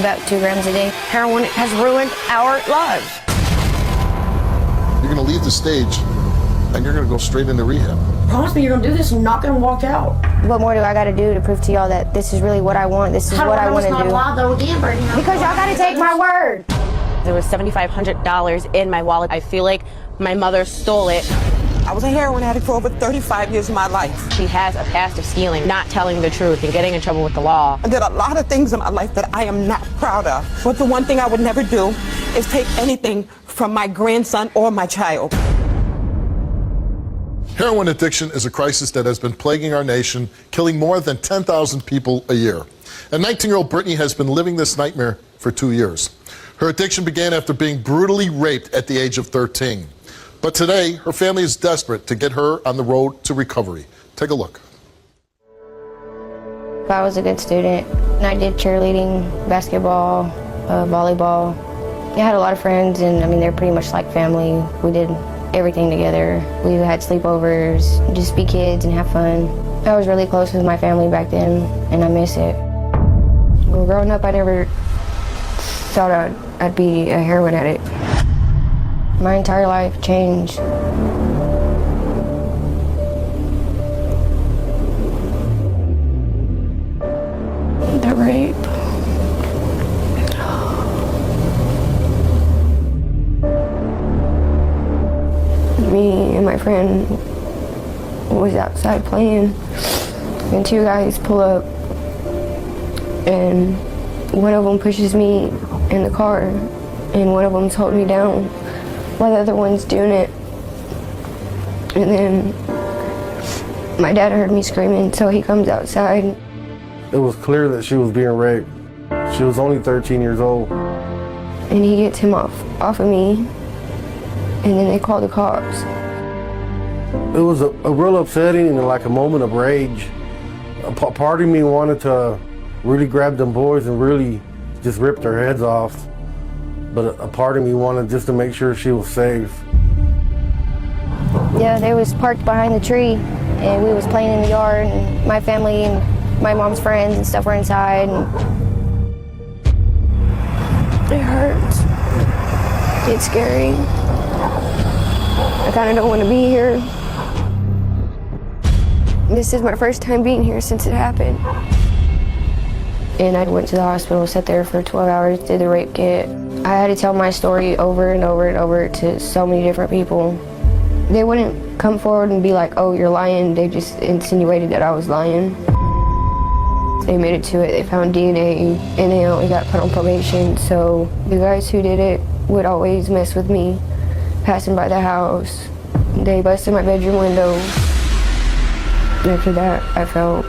about 2 grams a day. Heroin has ruined our lives. You're going to leave the stage and you're going to go straight into rehab. Promise me you're going to do this and you're not going to walk out. What more do I got to do to prove to y'all that this is really what I want? This is what I want to do. Because y'all got to take my word. There was $7,500 in my wallet. I feel like my mother stole it. I was a heroin addict for over 35 years of my life. She has a past of stealing, not telling the truth, and getting in trouble with the law. I did a lot of things in my life that I am not proud of. But the one thing I would never do is take anything from my grandson or my child. Heroin addiction is a crisis that has been plaguing our nation, killing more than 10,000 people a year. And 19-year-old Brittany has been living this nightmare for 2 years. Her addiction began after being brutally raped at the age of 13. But today, her family is desperate to get her on the road to recovery. Take a look. I was a good student. I did cheerleading, basketball, volleyball. I had a lot of friends, and I mean, they're pretty much like family. We did everything together. We had sleepovers, just be kids and have fun. I was really close with my family back then, and I miss it. Well, growing up, I never thought I'd be a heroin addict. My entire life changed. The rape. Me and my friend was outside playing, and 2 guys pull up, and one of them pushes me in the car, and one of them's holding me down while the other one's doing it. And then my dad heard me screaming, so he comes outside. It was clear that she was being raped. She was only 13 years old. And he gets him off of me, and then they call the cops. It was a real upsetting and like a moment of rage. A part of me wanted to really grab them boys and really just rip their heads off. But a part of me wanted just to make sure she was safe. Yeah, they was parked behind the tree, and we was playing in the yard, and my family and my mom's friends and stuff were inside. And it hurts. It's scary. I kind of don't want to be here. This is my first time being here since it happened. And I went to the hospital, sat there for 12 hours, did the rape kit. I had to tell my story over and over and over to so many different people. They wouldn't come forward and be like, oh, you're lying. They just insinuated that I was lying. They made it to it. They found DNA, and they only got put on probation. So the guys who did it would always mess with me, passing by the house. They busted my bedroom window. After that, I felt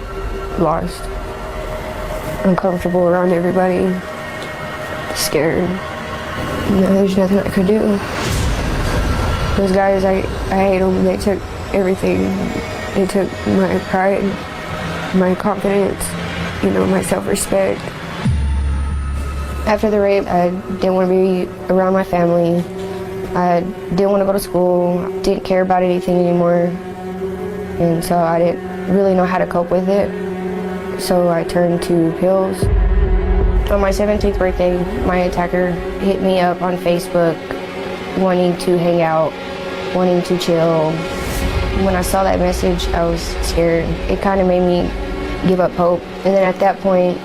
lost, uncomfortable around everybody, scared. No, there's nothing I could do. Those guys, I hate them. They took everything. They took my pride, my confidence, my self-respect. After the rape, I didn't want to be around my family. I didn't want to go to school, didn't care about anything anymore. And so I didn't really know how to cope with it. So I turned to pills. On my 17th birthday, my attacker hit me up on Facebook, wanting to hang out, wanting to chill. When I saw that message, I was scared. It kind of made me give up hope. And then at that point,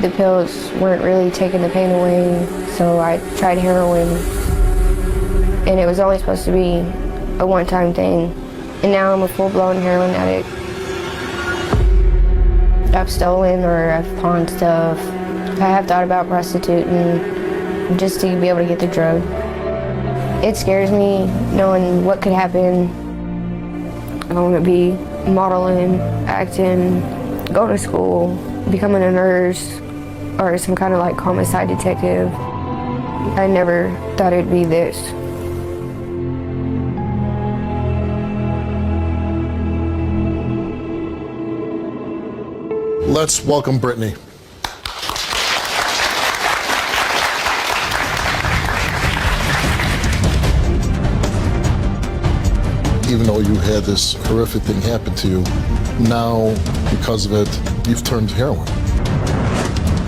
the pills weren't really taking the pain away, so I tried heroin. And it was only supposed to be a one-time thing. And now I'm a full-blown heroin addict. I've stolen or I've pawned stuff. I have thought about prostituting just to be able to get the drug. It scares me knowing what could happen. I want to be modeling, acting, going to school, becoming a nurse, or some kind of like homicide detective. I never thought it'd be this. Let's welcome Brittany. Even though you had this horrific thing happen to you, now, because of it, you've turned to heroin.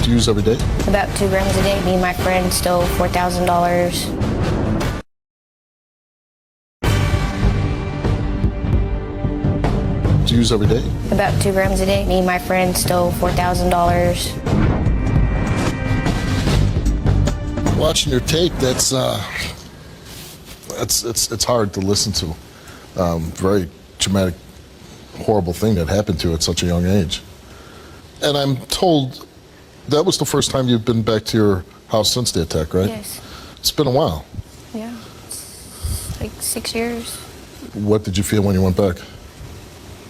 Do Do you use every day? About 2 grams a day. Me and my friend stole $4,000. Do you use every day? About 2 grams a day. Me and my friend stole $4,000. Watching your tape, it's hard to listen to. Very traumatic, horrible thing that happened to you at such a young age. And I'm told that was the first time you've been back to your house since the attack, right? Yes. It's been a while. Yeah. It's like 6 years. What did you feel when you went back?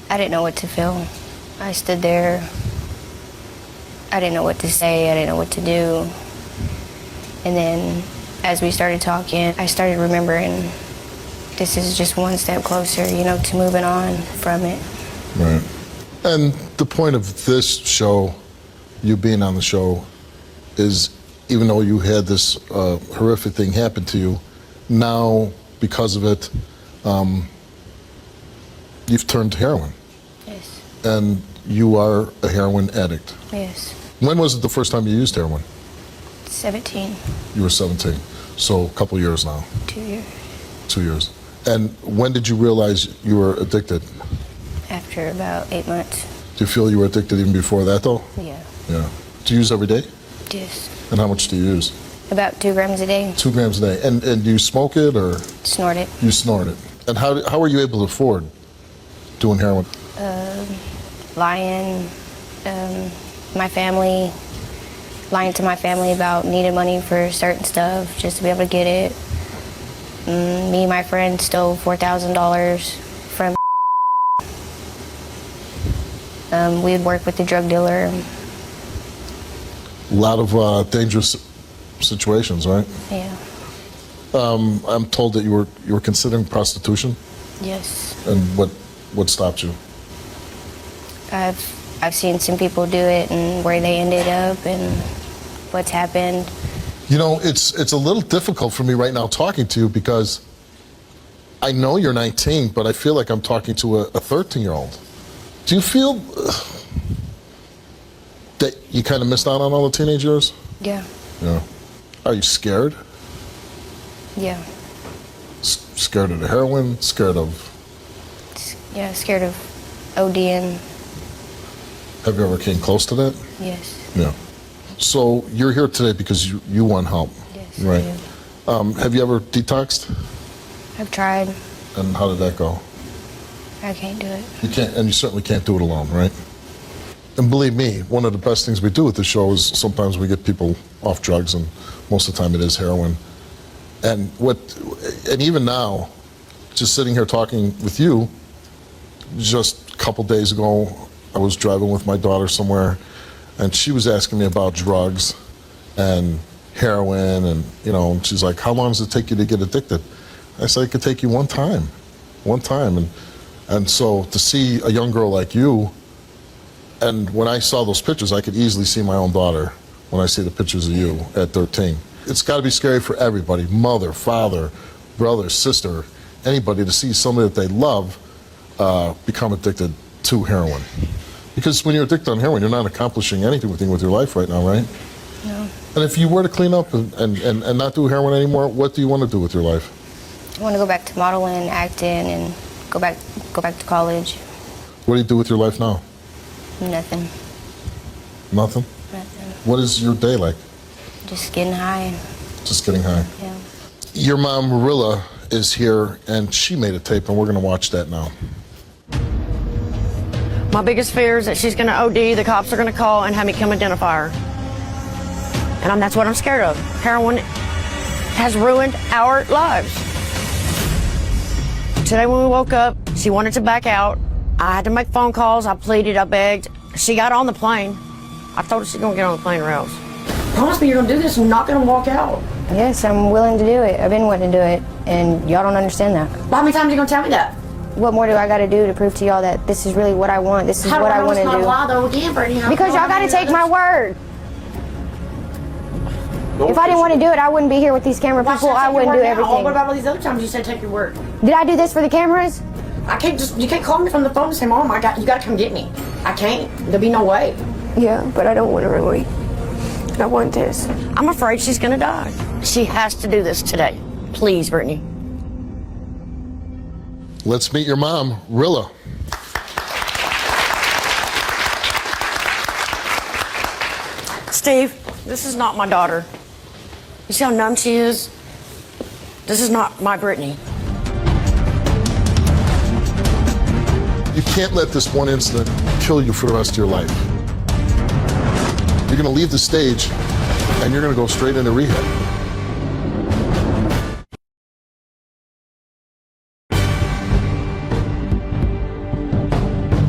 I didn't know what to feel. I stood there. I didn't know what to say. I didn't know what to do. And then as we started talking, I started remembering this is just one step closer, you know, to moving on from it. Right. And the point of this show, you being on the show, is even though you had this horrific thing happen to you, now, because of it, you've turned to heroin. Yes. And you are a heroin addict. Yes. When was it the first time you used heroin? 17. You were 17. So a couple years now. 2 years. 2 years. And when did you realize you were addicted? After about 8 months. Do you feel you were addicted even before that, though? Yeah. Yeah. Do you use every day? Yes. And how much do you use? About 2 grams a day. 2 grams a day. And do you smoke it or? Snort it. You snort it. And how are you able to afford doing heroin? Lying. My family. Lying to my family about needing money for certain stuff just to be able to get it. Me and my friend stole $4,000 from we would work with the drug dealer. A lot of dangerous situations, right? Yeah. I'm told that you were considering prostitution. Yes. And what stopped you? I've seen some people do it and where they ended up and what's happened. You know, it's a little difficult for me right now talking to you because I know you're 19, but I feel like I'm talking to a 13-year-old. Do you feel that you kind of missed out on all the teenage years? Yeah. Yeah. Are you scared? Yeah. Scared of the heroin? Scared of? Yeah, scared of ODing. Have you ever came close to that? Yes. Yeah. So you're here today because you want help. Yes. Right. I do. Have you ever detoxed? I've tried. And how did that go? I can't do it. You can't, and you certainly can't do it alone, right? And believe me, one of the best things we do with the show is sometimes we get people off drugs, and most of the time it is heroin. And even now, just sitting here talking with you, just a couple days ago, I was driving with my daughter somewhere, and she was asking me about drugs and heroin, and and she's like, "How long does it take you to get addicted?" I said, "It could take you one time, and so to see a young girl like you, and when I saw those pictures, I could easily see my own daughter when I see the pictures of you at 13. It's got to be scary for everybody, mother, father, brother, sister, anybody, to see somebody that they love become addicted to heroin. Because when you're addicted on heroin, you're not accomplishing anything with your life right now, right? No. And if you were to clean up and not do heroin anymore, what do you want to do with your life? I want to go back to modeling, acting, and go back to college. What do you do with your life now? Nothing. Nothing? Nothing. What is your day like? Just getting high. Just getting high. Yeah. Your mom, Marilla, is here, and she made a tape, and we're going to watch that now. My biggest fear is that she's going to OD, the cops are going to call and have me come identify her. And that's what I'm scared of. Heroin has ruined our lives. Today when we woke up, she wanted to back out. I had to make phone calls, I pleaded, I begged. She got on the plane. I told her she's going to get on the plane or else. Promise me you're going to do this and you're not going to walk out. Yes, I'm willing to do it. I've been wanting to do it, and y'all don't understand that. How many times are you going to tell me that? What more do I got to do to prove to y'all that this is really what I want? This is what I want to do. How do I know it's not a lie, though, again, Brittany? Because y'all got to take my word. If I didn't want to do it, I wouldn't be here with these camera people. I wouldn't do everything. What about all these other times you said take your word? Did I do this for the cameras? You can't call me from the phone and say, Mom, you got to come get me. I can't. There'll be no way. Yeah, but I don't want to really. I want this. I'm afraid she's gonna die. She has to do this today. Please, Brittany. Let's meet your mom, Rilla. Steve, this is not my daughter. You see how numb she is? This is not my Brittany. You can't let this one incident kill you for the rest of your life. You're going to leave the stage and you're going to go straight into rehab.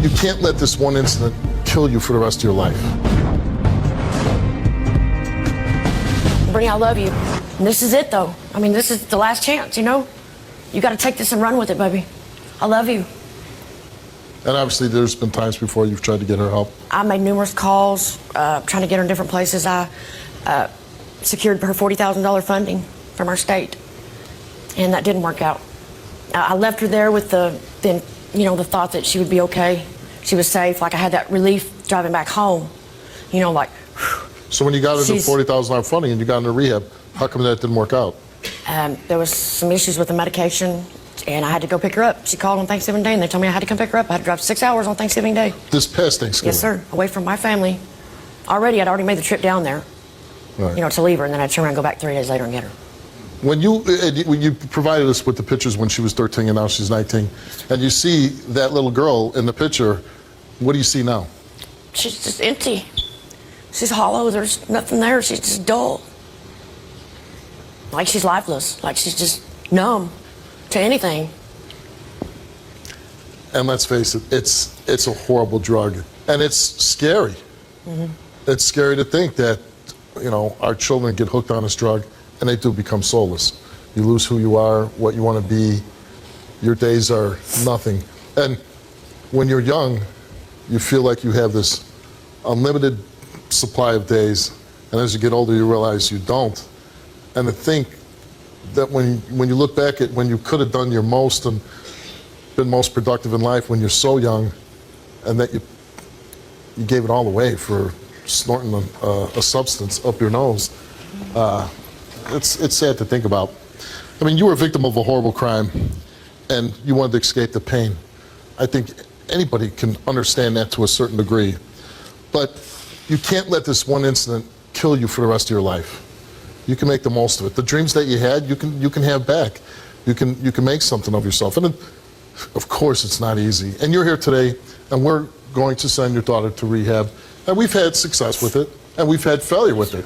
You can't let this one incident kill you for the rest of your life. Brittany, I love you. And this is it, though. I mean, this is the last chance, you know? You got to take this and run with it, baby. I love you. And obviously, there's been times before you've tried to get her help. I made numerous calls, trying to get her in different places. I secured her $40,000 funding from our state, and that didn't work out. I left her there with the thought that she would be okay. She was safe. Like, I had that relief driving back home, like. So when you got her the $40,000 funding and you got into rehab, how come that didn't work out? There was some issues with the medication, and I had to go pick her up. She called on Thanksgiving Day, and they told me I had to come pick her up. I had to drive 6 hours on Thanksgiving Day. This past Thanksgiving? Yes, sir. Away from my family. I'd already made the trip down there, right. To leave her, and then I'd turn around and go back 3 days later and get her. When you provided us with the pictures when she was 13 and now she's 19, and you see that little girl in the picture, what do you see now? She's just empty. She's hollow. There's nothing there. She's just dull. Like she's lifeless. Like she's just numb to anything. And let's face it, it's a horrible drug, and it's scary. Mm-hmm. It's scary to think that our children get hooked on this drug, and they do become soulless. You lose who you are, what you want to be. Your days are nothing. And when you're young, you feel like you have this unlimited supply of days, and as you get older, you realize you don't. And to think that when you look back at when you could have done your most and been most productive in life when you're so young, and that you gave it all away for snorting a substance up your nose, it's sad to think about. I mean, you were a victim of a horrible crime, and you wanted to escape the pain. I think anybody can understand that to a certain degree, but you can't let this one incident kill you for the rest of your life. You can make the most of it. The dreams that you had, you can have back. You can make something of yourself. And of course, it's not easy. And you're here today, and we're going to send your daughter to rehab. And we've had success with it, and we've had failure with it.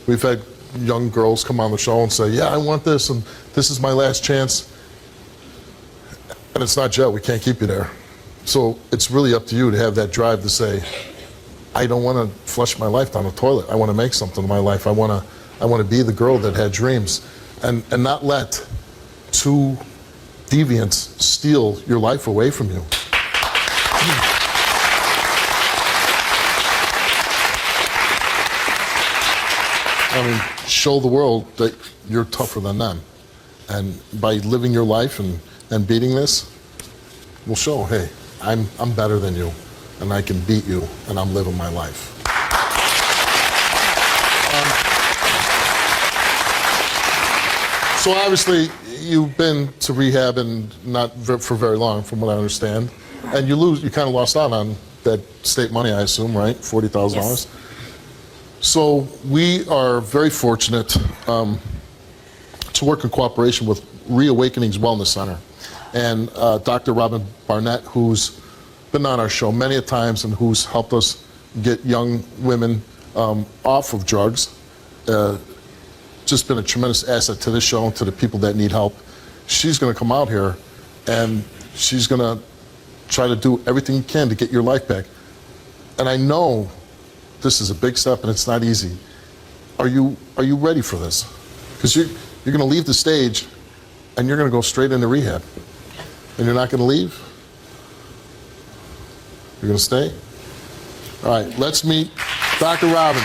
We've had young girls come on the show and say, yeah, I want this, and this is my last chance. And it's not jail. We can't keep you there. So it's really up to you to have that drive to say, I don't want to flush my life down the toilet. I want to make something of my life. I want to be the girl that had dreams, and not let two deviants steal your life away from you. I mean, show the world that you're tougher than them. And by living your life and beating this, we'll show, hey, I'm better than you, and I can beat you, and I'm living my life. So obviously, you've been to rehab, and not for very long, from what I understand. And you kind of lost out on that state money, I assume, right? $40,000. Yes. So we are very fortunate to work in cooperation with Reawakenings Wellness Center. And Dr. Robin Barnett, who's been on our show many a times and who's helped us get young women off of drugs, just been a tremendous asset to this show and to the people that need help. She's going to come out here and she's going to try to do everything you can to get your life back. And I know this is a big step and it's not easy. Are you ready for this? Because you're going to leave the stage and you're going to go straight into rehab. And you're not going to leave? You're going to stay? All right, let's meet Dr. Robin.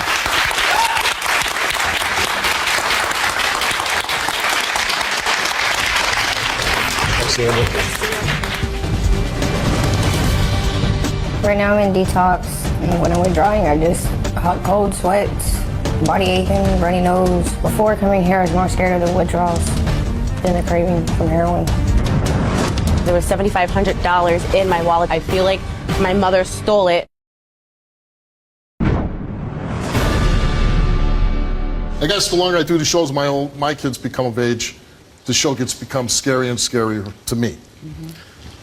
Right now I'm in detox, and when I'm withdrawing, I just hot, cold sweats, body aching, runny nose. Before coming here, I was more scared of the withdrawals than the craving from heroin. There was $7,500 in my wallet. I feel like my mother stole it. I guess the longer I do the shows, my kids become of age, the show becomes scarier and scarier to me.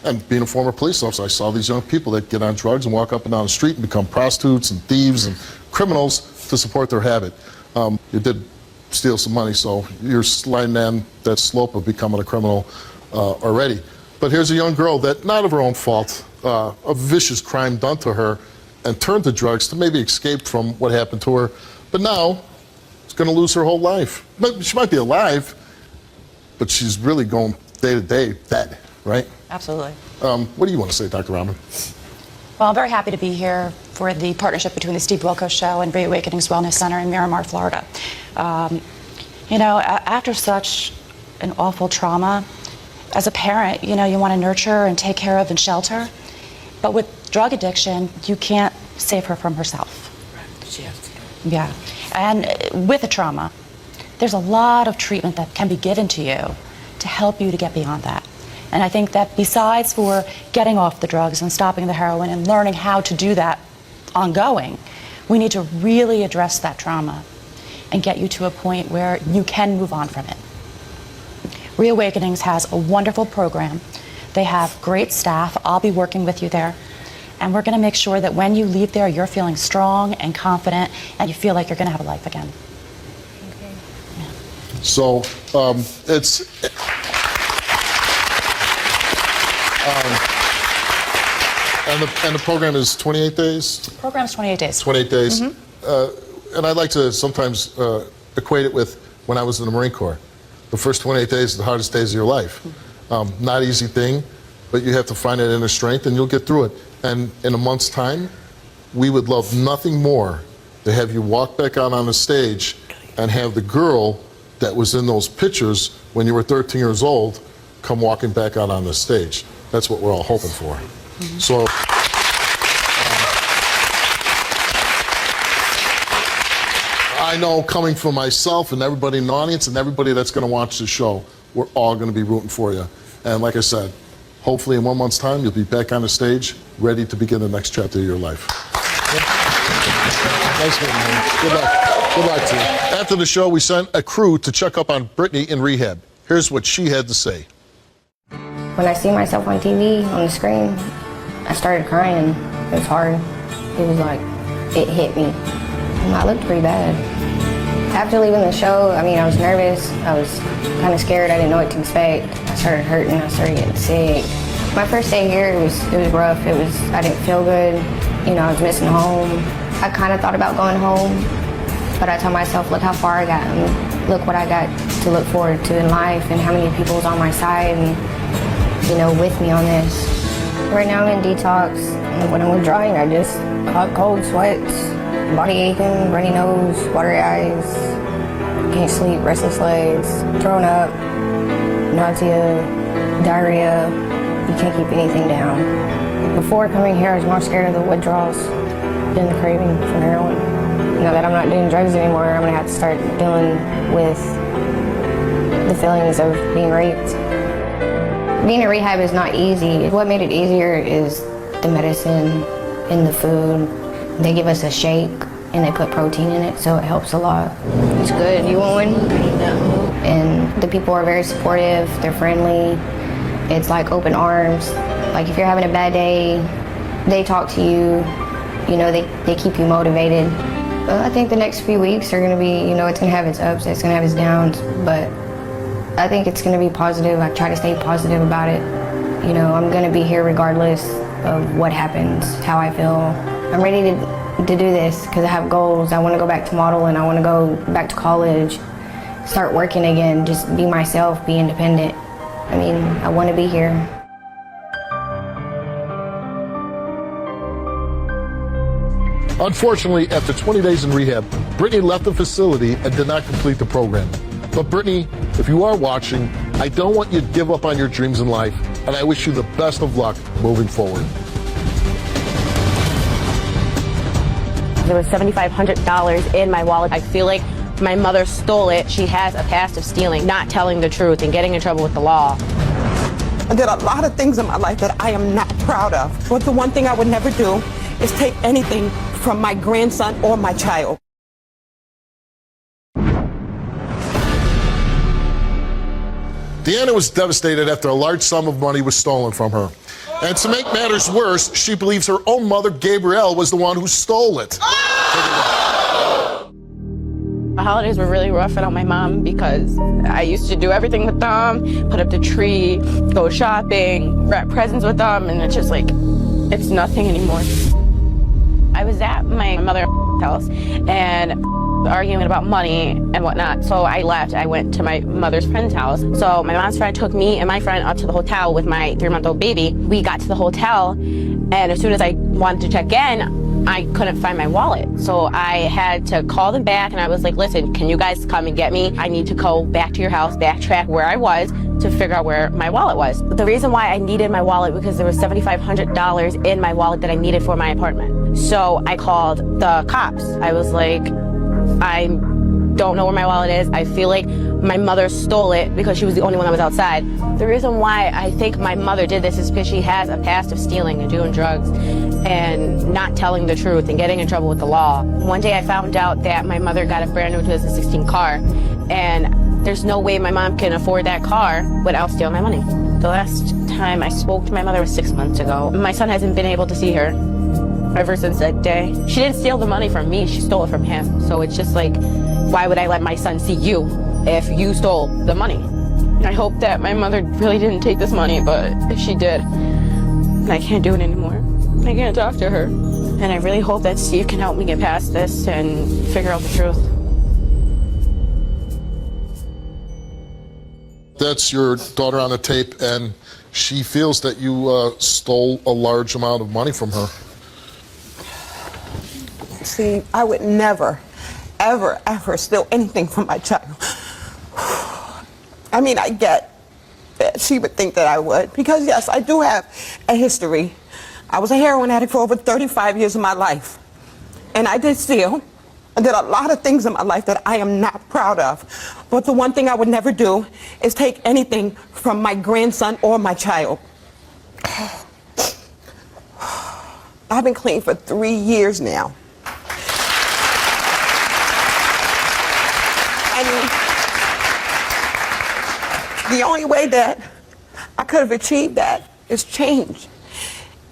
And being a former police officer, I saw these young people that get on drugs and walk up and down the street and become prostitutes and thieves and criminals to support their habit. You did steal some money, so you're sliding down that slope of becoming a criminal already. But here's a young girl that, not of her own fault, a vicious crime done to her, and turned to drugs to maybe escape from what happened to her. But now, she's going to lose her whole life. But she might be alive, but she's really going day to day dead, right? Absolutely. What do you want to say, Dr. Rahman? Well, I'm very happy to be here for the partnership between the Steve Wilkos Show and Reawakenings Wellness Center in Miramar, Florida. You know, after such an awful trauma, as a parent, you know, you want to nurture and take care of and shelter. But with drug addiction, you can't save her from herself. She has to. Yeah. And with a trauma, there's a lot of treatment that can be given to you to help you to get beyond that. And I think that besides for getting off the drugs and stopping the heroin and learning how to do that ongoing, we need to really address that trauma and get you to a point where you can move on from it. Reawakenings has a wonderful program. They have great staff. I'll be working with you there. And we're going to make sure that when you leave there, you're feeling strong and confident and you feel like you're going to have a life again. Okay. Yeah. So and the program is 28 days? The program's 28 days. 28 days. And I'd like to sometimes equate it with when I was in the Marine Corps. The first 28 days are the hardest days of your life. Not easy thing, but you have to find that inner strength and you'll get through it. And in a month's time, we would love nothing more to have you walk back out on the stage and have the girl that was in those pictures when you were 13 years old come walking back out on the stage. That's what we're all hoping for. So I know, coming from myself and everybody in the audience and everybody that's going to watch the show, we're all going to be rooting for you. And like I said, hopefully in 1 month's time, you'll be back on the stage, ready to begin the next chapter of your life. Nice meeting you. Good luck. Good luck to you. After the show, we sent a crew to check up on Brittany in rehab. Here's what she had to say. When I see myself on TV, on the screen, I started crying. It was hard. It was like, it hit me. And I looked pretty bad. After leaving the show, I was nervous. I was kind of scared. I didn't know what to expect. I started hurting. I started getting sick. My first day here, it was rough. I didn't feel good. You know, I was missing home. I kind of thought about going home, but I told myself, look how far I got, and look what I got to look forward to in life, and how many people was on my side and, you know, with me on this. Right now I'm in detox, and when I'm withdrawing, I just hot, cold sweats, body aching, runny nose, watery eyes, can't sleep, restless legs, throwing up, nausea, diarrhea. You can't keep anything down. Before coming here, I was more scared of the withdrawals than the craving for heroin. Now that I'm not doing drugs anymore, I'm gonna have to start dealing with the feelings of being raped. Being in rehab is not easy. What made it easier is the medicine and the food. They give us a shake and they put protein in it, so it helps a lot. It's good. You want one? No. And the people are very supportive. They're friendly. It's like open arms. Like if you're having a bad day, they talk to you. You know, they keep you motivated. But I think the next few weeks are gonna be, you know, it's gonna have its ups, it's gonna have its downs, but I think it's gonna be positive. I try to stay positive about it. You know, I'm gonna be here regardless of what happens, how I feel. I'm ready to do this because I have goals. I wanna go back to modeling, I wanna go back to college, start working again, just be myself, be independent. I wanna be here. Unfortunately, after 20 days in rehab, Brittany left the facility and did not complete the program. But Brittany, if you are watching, I don't want you to give up on your dreams in life, and I wish you the best of luck moving forward. There was $7,500 in my wallet. I feel like my mother stole it. She has a past of stealing, not telling the truth, and getting in trouble with the law. I did a lot of things in my life that I am not proud of. But the one thing I would never do is take anything from my grandson or my child. Deanna was devastated after a large sum of money was stolen from her. And to make matters worse, she believes her own mother, Gabrielle, was the one who stole it. The holidays were really rough on my mom because I used to do everything with them, put up the tree, go shopping, wrap presents with them, and it's just like, it's nothing anymore. I was at my mother's house and arguing about money and whatnot, so I left. I went to my mother's friend's house. So my mom's friend took me and my friend up to the hotel with my 3-month-old baby. We got to the hotel, and as soon as I wanted to check in, I couldn't find my wallet. So I had to call them back, and I was like, listen, can you guys come and get me? I need to go back to your house, backtrack where I was to figure out where my wallet was. The reason why I needed my wallet because there was $7,500 in my wallet that I needed for my apartment. So I called the cops. I was like, I don't know where my wallet is. I feel like my mother stole it because she was the only one that was outside. The reason why I think my mother did this is because she has a past of stealing and doing drugs and not telling the truth and getting in trouble with the law. One day I found out that my mother got a brand new 2016 car, and there's no way my mom can afford that car without stealing my money. The last time I spoke to my mother was 6 months ago. My son hasn't been able to see her ever since that day. She didn't steal the money from me, she stole it from him. So it's just like, why would I let my son see you if you stole the money? I hope that my mother really didn't take this money, but if she did, I can't do it anymore. I can't talk to her. And I really hope that Steve can help me get past this and figure out the truth. That's your daughter on the tape, and she feels that you stole a large amount of money from her. See, I would never, ever, ever steal anything from my child. I mean, I get that she would think that I would, because yes, I do have a history. I was a heroin addict for over 35 years of my life. And I did steal. I did a lot of things in my life that I am not proud of. But the one thing I would never do is take anything from my grandson or my child. I've been clean for 3 years now. And the only way that I could have achieved that is change.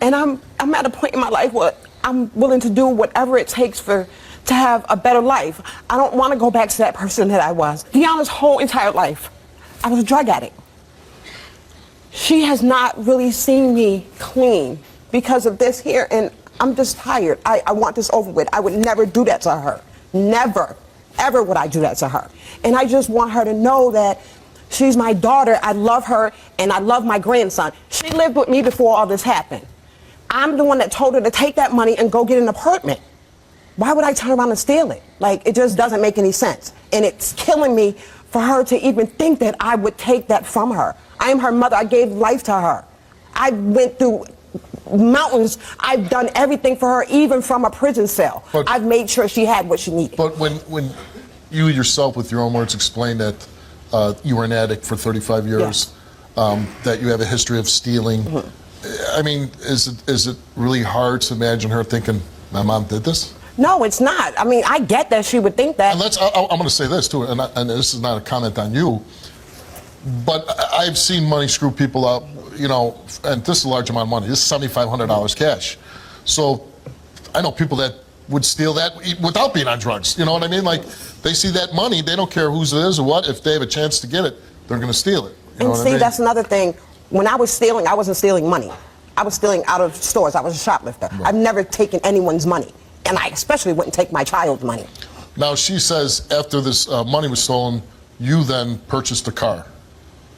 And I'm at a point in my life where I'm willing to do whatever it takes to have a better life. I don't want to go back to that person that I was. Deanna's whole entire life, I was a drug addict. She has not really seen me clean because of this here, and I'm just tired. I want this over with. I would never do that to her. Never, ever would I do that to her. And I just want her to know that she's my daughter. I love her, and I love my grandson. She lived with me before all this happened. I'm the one that told her to take that money and go get an apartment. Why would I turn around and steal it? Like, it just doesn't make any sense. And it's killing me for her to even think that I would take that from her. I am her mother. I gave life to her. I went through mountains. I've done everything for her, even from a prison cell. But I've made sure she had what she needed. But when you yourself, with your own words, explained that you were an addict for 35 years, that you have a history of stealing, I mean, is it really hard to imagine her thinking, my mom did this? No, it's not. I mean, I get that she would think that. And I'm going to say this, too, and this is not a comment on you, but I've seen money screw people up, you know, and this is a large amount of money. This is $7,500 cash. So I know people that would steal that without being on drugs. You know what I mean? Like, they see that money, they don't care whose it is or what. If they have a chance to get it, they're going to steal it. You know and what see, I mean? That's another thing. When I was stealing, I wasn't stealing money. I was stealing out of stores. I was a shoplifter. Right. I've never taken anyone's money. And I especially wouldn't take my child's money. Now, she says after this money was stolen, you then purchased a car.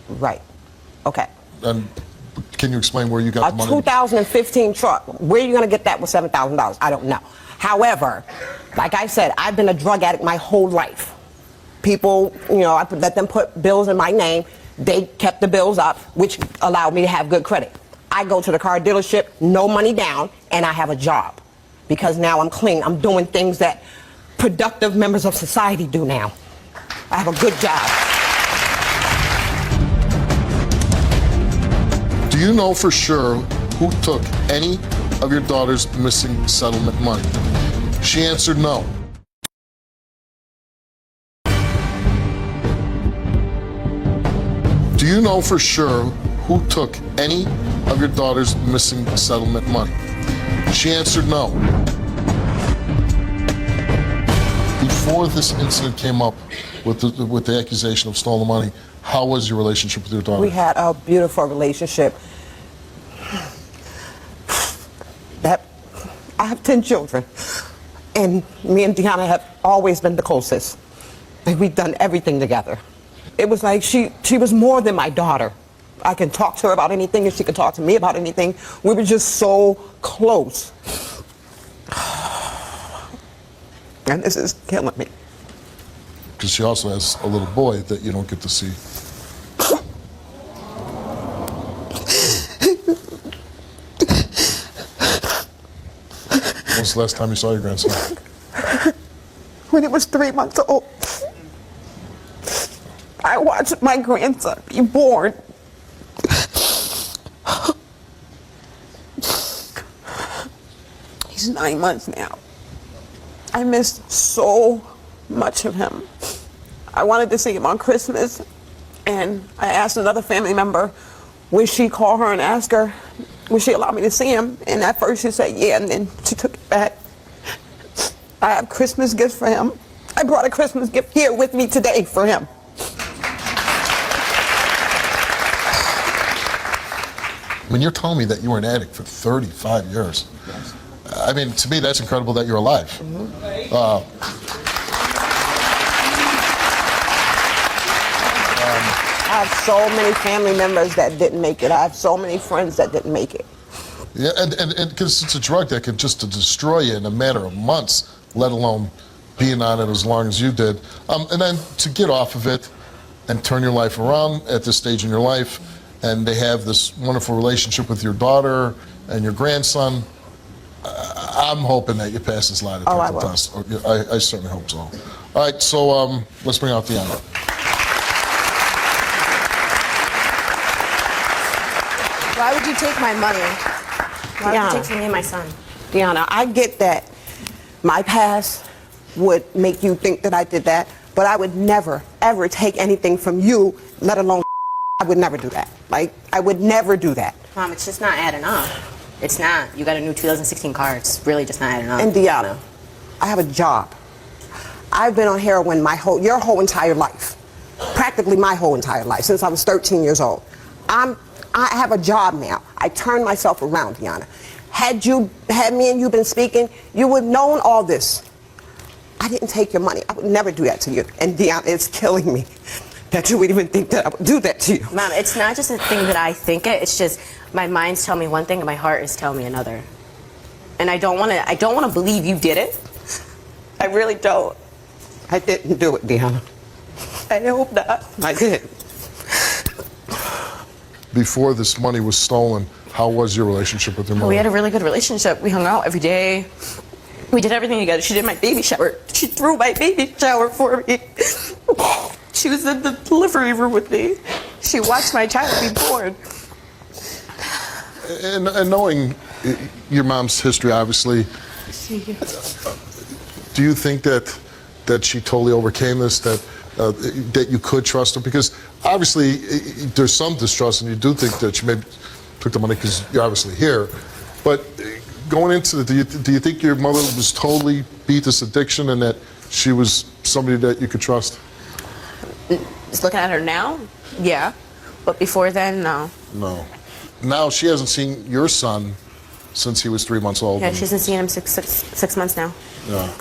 Right. Okay. And can you explain where you got the money? A 2015 truck. Where are you going to get that with $7,000? I don't know. However, like I said, I've been a drug addict my whole life. People, you know, I let them put bills in my name. They kept the bills up, which allowed me to have good credit. I go to the car dealership, no money down, and I have a job. because now I'm clean. I'm doing things that productive members of society do now. I have a good job. Do you know for sure who took any of your daughter's missing settlement money? She answered no. Do you know for sure who took any of your daughter's missing settlement money? She answered no. Before this incident came up with the accusation of stolen money, how was your relationship with your daughter? We had a beautiful relationship. I have 10 children, and me and Deanna have always been the closest. And we've done everything together. It was like she was more than my daughter. I can talk to her about anything, and she could talk to me about anything. We were just so close. And this is killing me. Because she also has a little boy that you don't get to see. When was the last time you saw your grandson? When he was 3 months old. I watched my grandson be born. He's 9 months now. I missed so much of him. I wanted to see him on Christmas, and I asked another family member, would she call her and ask her, would she allow me to see him? And at first she said yeah, and then she took it back. I have Christmas gifts for him. I brought a Christmas gift here with me today for him. When you're telling me that you were an addict for 35 years, yes. I mean, to me, that's incredible that you're alive. Mm-hmm. I have so many family members that didn't make it. I have so many friends that didn't make it. Yeah, and because it's a drug that can just destroy you in a matter of months, let alone being on it as long as you did. And then to get off of it and turn your life around at this stage in your life, and they have this wonderful relationship with your daughter and your grandson, I'm hoping that you pass this lie detector test. I certainly hope so. All right, so let's bring out Deanna. Why would you take my money? Why would you take from me and my son? Deanna, I get that my past would make you think that I did that, but I would never, ever take anything from you, let alone I would never do that. Like, I would never do that. Mom, it's just not adding up. It's not. You got a new 2016 car. It's really just not adding up. And Deanna, I have a job. I've been on heroin your whole entire life. Practically my whole entire life, since I was 13 years old. I have a job now. I turned myself around, Deanna. Had me and you been speaking, you would have known all this. I didn't take your money. I would never do that to you. And Deanna, it's killing me that you would even think that I would do that to you. Mom, it's not just a thing that I think it. It's just my mind's telling me one thing and my heart is telling me another. And I don't want to believe you did it. I really don't. I didn't do it, Deanna. I hope not. I did. Before this money was stolen, how was your relationship with your mother? We had a really good relationship. We hung out every day. We did everything together. She did my baby shower. She threw my baby shower for me. She was in the delivery room with me. She watched my child be born. And knowing your mom's history, obviously, do you think that she totally overcame this, that you could trust her? Because obviously there's some distrust, and you do think that she maybe took the money because you're obviously here. But going into it, do you think your mother was totally beat this addiction and that she was somebody that you could trust? Just looking at her now, yeah. But before then, no. No. Now she hasn't seen your son since he was 3 months old. Yeah, she hasn't seen him six months now. Yeah.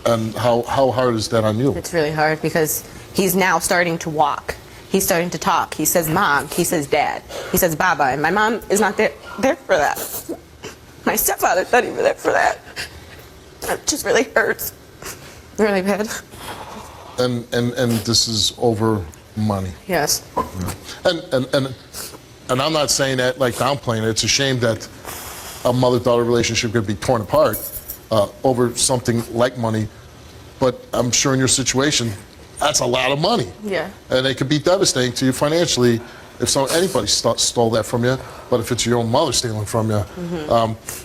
And how hard is that on you? It's really hard because he's now starting to walk. He's starting to talk. He says mom. He says dad. He says baba. And my mom is not there for that. My stepfather's not even there for that. It just really hurts. Really bad. And this is over money. Yes. Yeah. And I'm not saying that like downplaying it. It's a shame that a mother-daughter relationship could be torn apart. over something like money. But I'm sure in your situation, that's a lot of money. Yeah. And it could be devastating to you financially if anybody stole that from you. But if it's your own mother stealing from you,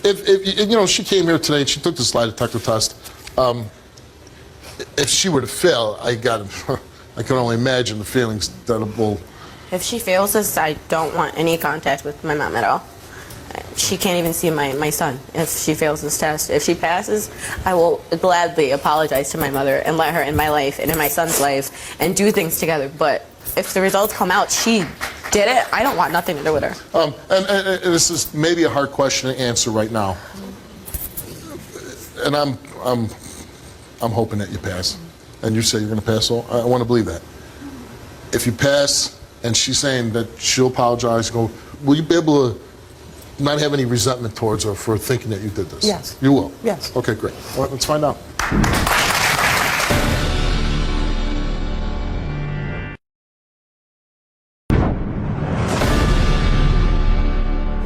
if she came here today and she took this lie detector test, if she were to fail, I can only imagine the feelings that it will. If she fails this, I don't want any contact with my mom at all. She can't even see my son if she fails this test. If she passes, I will gladly apologize to my mother and let her in my life and in my son's life and do things together. But if the results come out, she did it, I don't want nothing to do with her. And this is maybe a hard question to answer right now. And I'm hoping that you pass. And you say you're going to pass, so I want to believe that. If you pass and she's saying that she'll apologize, will you be able to not have any resentment towards her for thinking that you did this? Yes. You will? Yes. Okay, great. All right, let's find out.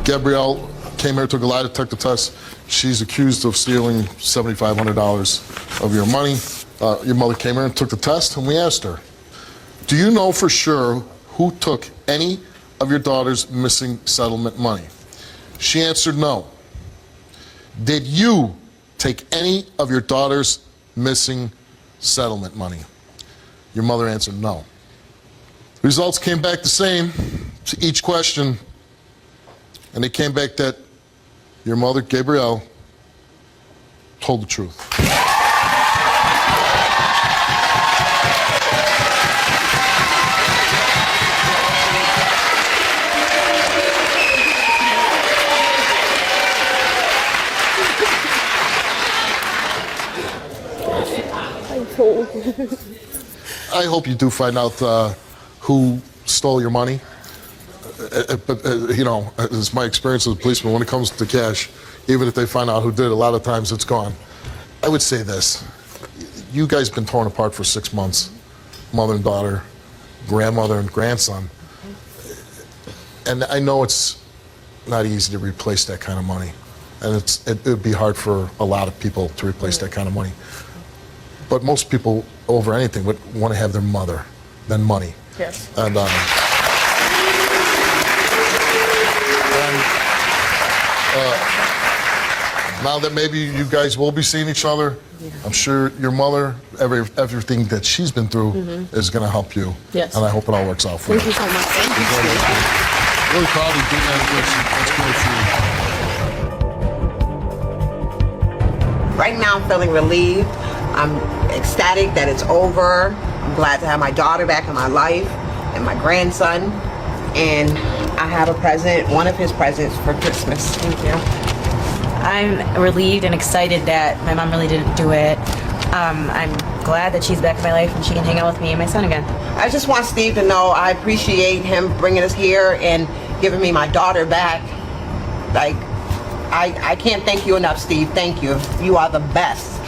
Gabrielle came here, took a lie detector test. She's accused of stealing $7,500 of your money. Your mother came here and took the test, and we asked her, do you know for sure who took any of your daughter's missing settlement money? She answered no. Did you take any of your daughter's missing settlement money? Your mother answered no. Results came back the same to each question, and they came back that your mother, Gabrielle, told the truth. I hope you do find out who stole your money. But, it's my experience as a policeman, when it comes to cash, even if they find out who did it, a lot of times it's gone. I would say this. You guys have been torn apart for 6 months, mother and daughter, grandmother and grandson. And I know it's not easy to replace that kind of money. And it would be hard for a lot of people to replace that kind of money. But most people, over anything, would want to have their mother than money. Yes. And now that maybe you guys will be seeing each other, I'm sure your mother, everything that she's been through is going to help you. Yes. And I hope it all works out for you. Thank you so much. Thank you. Really proud of doing that. That's good for you. Right now I'm feeling relieved. I'm ecstatic that it's over. I'm glad to have my daughter back in my life and my grandson. And I have a present, one of his presents for Christmas. Thank you. I'm relieved and excited that my mom really didn't do it. I'm glad that she's back in my life and she can hang out with me and my son again. I just want Steve to know I appreciate him bringing us here and giving me my daughter back. Like, I can't thank you enough, Steve. Thank you. You are the best.